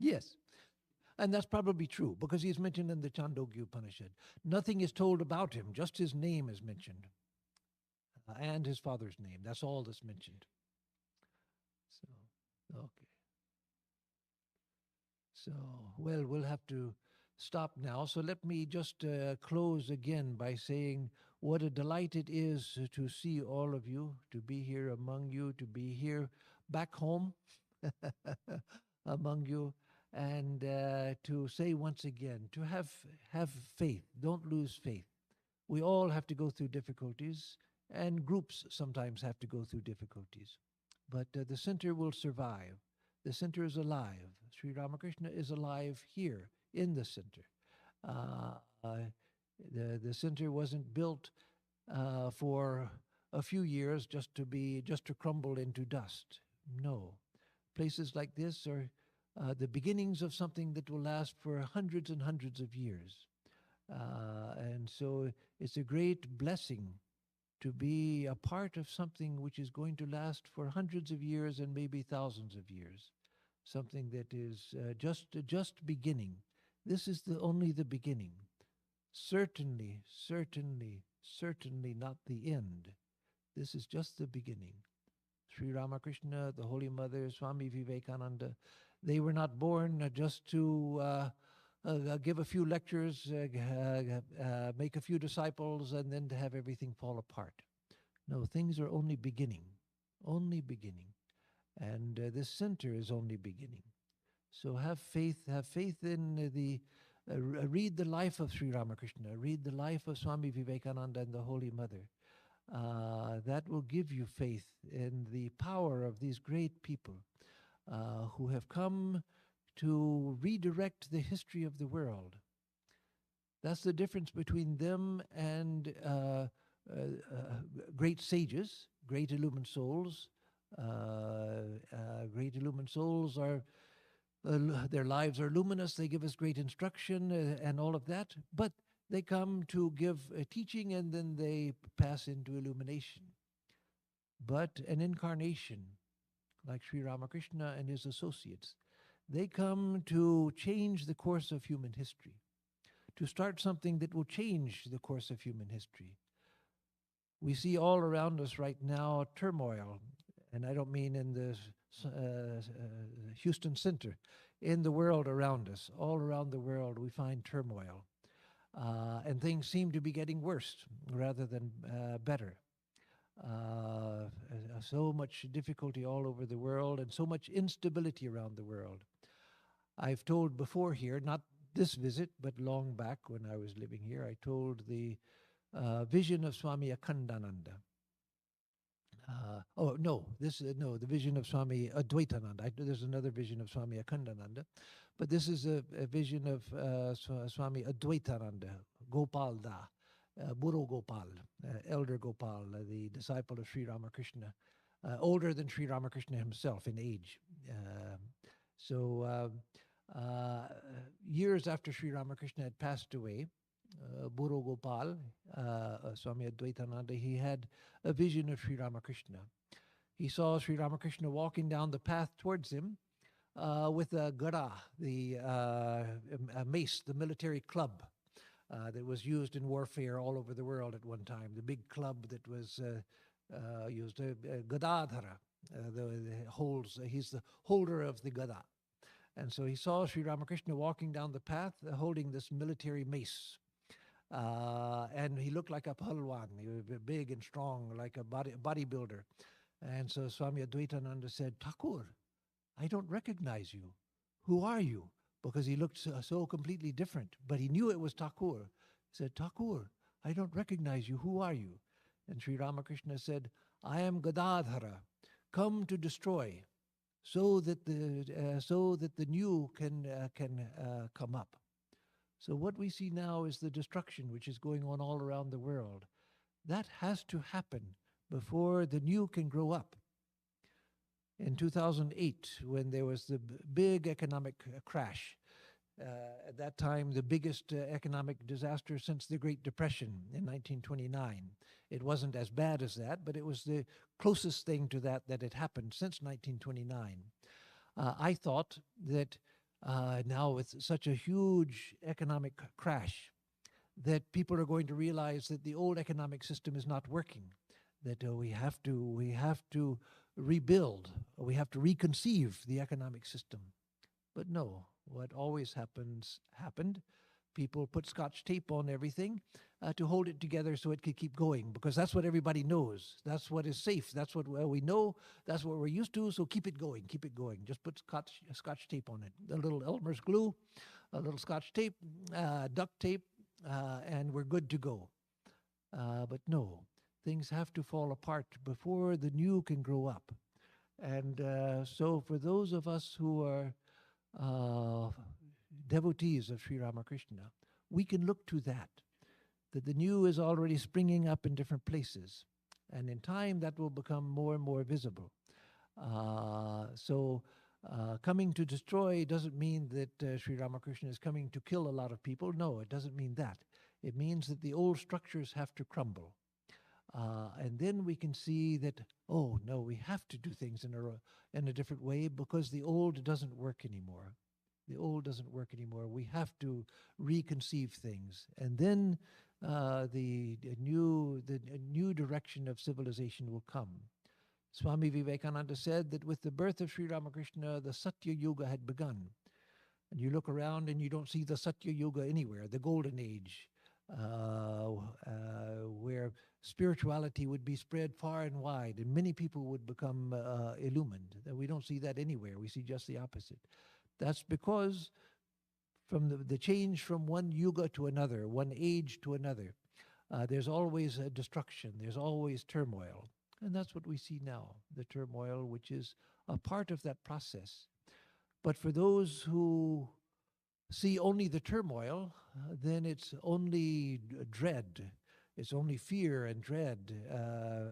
Yes. And that's probably true, because he's mentioned in the Chandogya Upanishad. Nothing is told about him, just his name is mentioned, and his father's name. That's all that's mentioned. So, okay. So, well, we'll have to stop now. So let me just close again by saying what a delight it is to see all of you, to be here among you, to be here back home among you, and to say once again, to have faith. Don't lose faith. We all have to go through difficulties, and groups sometimes have to go through difficulties. But the center will survive. The center is alive. Sri Ramakrishna is alive here in the center. The center wasn't built for a few years just to crumble into dust. No, places like this are the beginnings of something that will last for hundreds and hundreds of years. And so it's a great blessing to be a part of something which is going to last for hundreds of years and maybe thousands of years. Something that is just beginning. This is only the beginning. Certainly, certainly, certainly not the end. This is just the beginning. Sri Ramakrishna, the Holy Mother, Swami Vivekananda, they were not born just to give a few lectures, make a few disciples, and then to have everything fall apart. No, things are only beginning, and this center is only beginning. So have faith in read the life of Sri Ramakrishna, read the life of Swami Vivekananda and the Holy Mother. That will give you faith in the power of these great people who have come to redirect the history of the world. That's the difference between them and great sages, great illumined souls. Great illumined souls are, their lives are luminous, they give us great instruction and all of that, but they come to give a teaching and then they pass into illumination. But an incarnation, like Sri Ramakrishna and his associates, they come to change the course of human history, to start something that will change the course of human history. We see all around us right now turmoil, and I don't mean in the Houston Center, in the world around us. All around the world we find turmoil. And things seem to be getting worse rather than better. So much difficulty all over the world and so much instability around the world. I've told before here, not this visit, but long back when I was living here, I told the vision of Swami Akhandananda. Oh no, no, the vision of Swami Advaitananda. There's another vision of Swami Akhandananda, but this is a vision of Swami Advaitananda, Gopal Da, Buro Gopal, Elder Gopal, the disciple of Sri Ramakrishna, older than Sri Ramakrishna himself in age. So years after Sri Ramakrishna had passed away, Buro Gopal, Swami Advaitananda, he had a vision of Sri Ramakrishna. He saw Sri Ramakrishna walking down the path towards him with a gada, a mace, the military club that was used in warfare all over the world at one time, the big club that was used, Gadadhara, he's the holder of the gada. And so he saw Sri Ramakrishna walking down the path holding this military mace. And he looked like a pahalwan. He was big and strong, like a bodybuilder. And so Swami Advaitananda said, Thakur, I don't recognize you. Who are you? Because he looked so completely different. But he knew it was Thakur. He said, Thakur, I don't recognize you. Who are you? And Sri Ramakrishna said, I am Gadadhara, come to destroy, so that the new can come up. So what we see now is the destruction which is going on all around the world. That has to happen before the new can grow up. In 2008, when there was the big economic crash, at that time the biggest economic disaster since the Great Depression in 1929. It wasn't as bad as that, but it was the closest thing to that had happened since 1929. I thought that now with such a huge economic crash, that people are going to realize that the old economic system is not working, that we have to rebuild, we have to reconceive the economic system. But no, what always happened. People put Scotch tape on everything to hold it together so it could keep going, because that's what everybody knows. That's what is safe. That's what we know. That's what we're used to. So keep it going. Keep it going. Just put Scotch tape on it. A little Elmer's glue, a little Scotch tape, duct tape, and we're good to go. But no, things have to fall apart before the new can grow up. And so for those of us who are devotees of Sri Ramakrishna, we can look to that the new is already springing up in different places. And in time, that will become more and more visible. So coming to destroy doesn't mean that Sri Ramakrishna is coming to kill a lot of people. No, it doesn't mean that. It means that the old structures have to crumble. And then we can see that, oh, no, we have to do things in a different way, because the old doesn't work anymore. The old doesn't work anymore. We have to reconceive things. And then the new direction of civilization will come. Swami Vivekananda said that with the birth of Sri Ramakrishna, the Satya Yuga had begun. And you look around and you don't see the Satya Yuga anywhere, the golden age, where spirituality would be spread far and wide and many people would become illumined. We don't see that anywhere. We see just the opposite. That's because from the change from one yuga to another, one age to another, there's always a destruction, there's always turmoil. And that's what we see now, the turmoil, which is a part of that process. But for those who see only the turmoil, then it's only dread. It's only fear and dread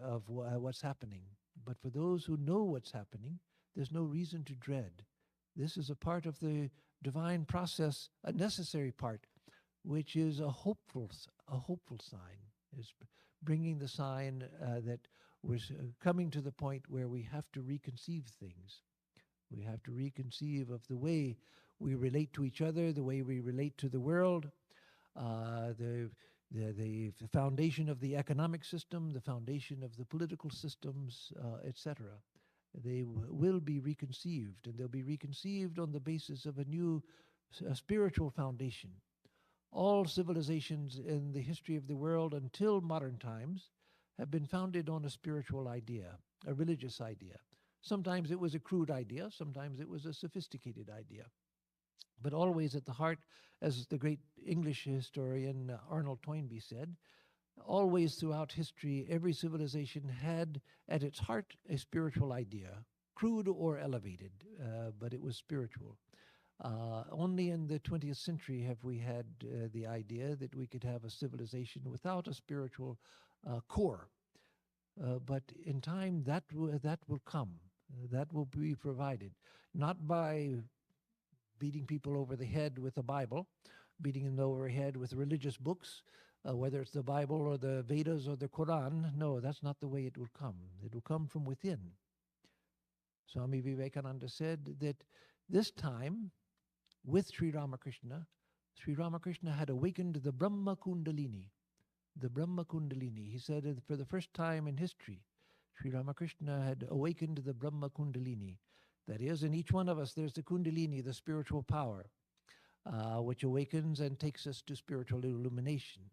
of what's happening. But for those who know what's happening, there's no reason to dread. This is a part of the divine process, a necessary part, which is a hopeful sign. It's bringing the sign that we're coming to the point where we have to reconceive things. We have to reconceive of the way we relate to each other, the way we relate to the world, the foundation of the economic system, the foundation of the political systems, etc. They will be reconceived, and they'll be reconceived on the basis of a new spiritual foundation. All civilizations in the history of the world until modern times have been founded on a spiritual idea, a religious idea. Sometimes it was a crude idea, sometimes it was a sophisticated idea. But always at the heart, as the great English historian Arnold Toynbee said, always throughout history, every civilization had at its heart a spiritual idea, crude or elevated, but it was spiritual. Only in the 20th century have we had the idea that we could have a civilization without a spiritual core. But in time, that will come. That will be provided, not by beating people over the head with the Bible, beating them over the head with religious books, whether it's the Bible or the Vedas or the Quran. No, that's not the way it will come. It will come from within. Swami Vivekananda said that this time, with Sri Ramakrishna had awakened the Brahma Kundalini. The Brahma Kundalini. He said that for the first time in history, Sri Ramakrishna had awakened the Brahma Kundalini. That is, in each one of us, there's the Kundalini, the spiritual power, which awakens and takes us to spiritual illumination.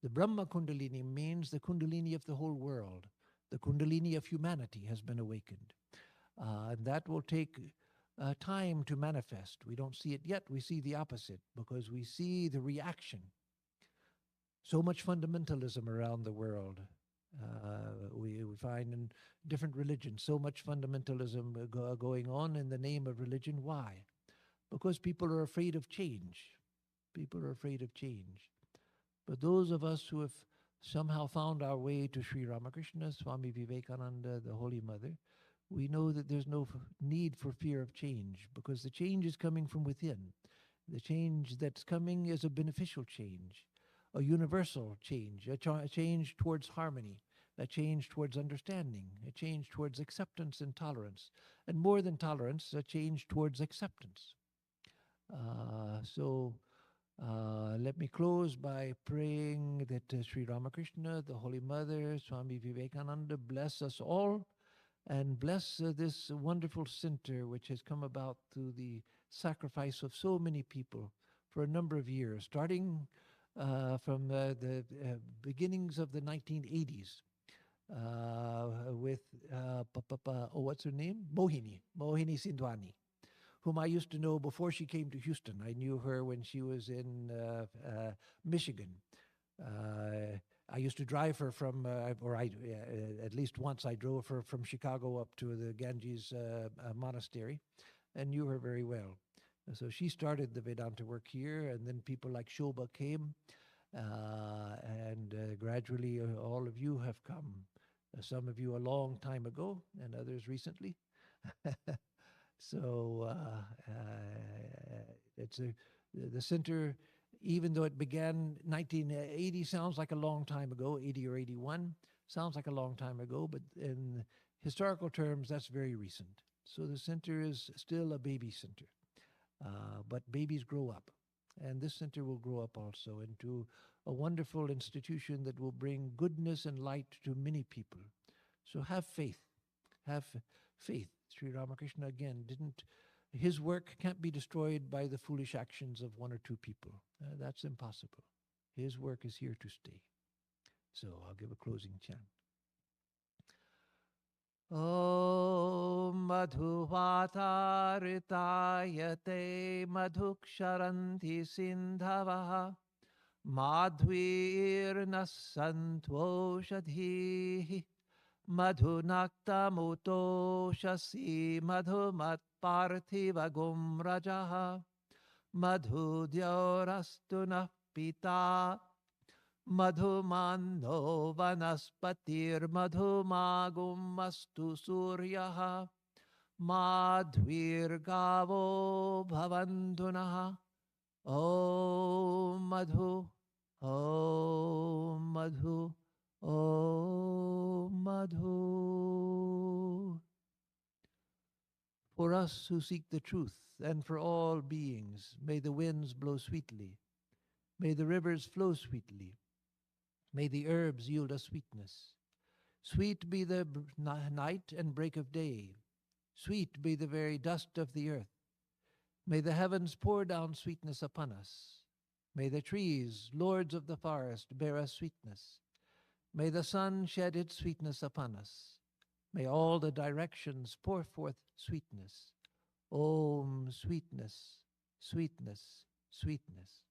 The Brahma Kundalini means the Kundalini of the whole world. The Kundalini of humanity has been awakened. And that will take time to manifest. We don't see it yet. We see the opposite because we see the reaction. So much fundamentalism around the world. We find in different religions so much fundamentalism going on in the name of religion. Why? Because people are afraid of change. People are afraid of change. But those of us who have somehow found our way to Sri Ramakrishna, Swami Vivekananda, the Holy Mother, we know that there's no need for fear of change because the change is coming from within. The change that's coming is a beneficial change, a universal change, a change towards harmony, a change towards understanding, a change towards acceptance and tolerance, and more than tolerance, a change towards acceptance. So let me close by praying that Sri Ramakrishna, the Holy Mother, Swami Vivekananda bless us all and bless this wonderful center which has come about through the sacrifice of so many people for a number of years, starting from the beginnings of the 1980s with, what's her name? Mohini Sindwani, whom I used to know before she came to Houston. I knew her when she was in Michigan. I used to drive her from, at least once I drove her from Chicago up to the Ganges monastery and knew her very well. So she started the Vedanta work here, and then people like Shobha came, and gradually all of you have come. Some of you a long time ago, and others recently. So it's the center, even though it began 1980, sounds like a long time ago, 80 or 81, sounds like a long time ago, but in historical terms, that's very recent. So the center is still a baby center, but babies grow up. And this center will grow up also into a wonderful institution that will bring goodness and light to many people. So have faith. Have faith. Sri Ramakrishna, again, his work can't be destroyed by the foolish actions of one or two people. That's impossible. His work is here to stay. So I'll give a closing chant. Om madhuvatarithayate madhuksharanti sindhavaha madhvirnasantvaushadhihi madhunaktamutoshasi madhumatparthivagum rajaha madhudyaurastunah pita madhumano vanaspatir madhumagum astu suryaha madhvirgavo bhavantunaha Om Madhu Om Madhu Om Madhu. For us who seek the truth, and for all beings, may the winds blow sweetly, may the rivers flow sweetly, may the herbs yield us sweetness. Sweet be the night and break of day, sweet be the very dust of the earth. May the heavens pour down sweetness upon us. May the trees, lords of the forest, bear us sweetness. May the sun shed its sweetness upon us. May all the directions pour forth sweetness. Om, sweetness, sweetness, sweetness.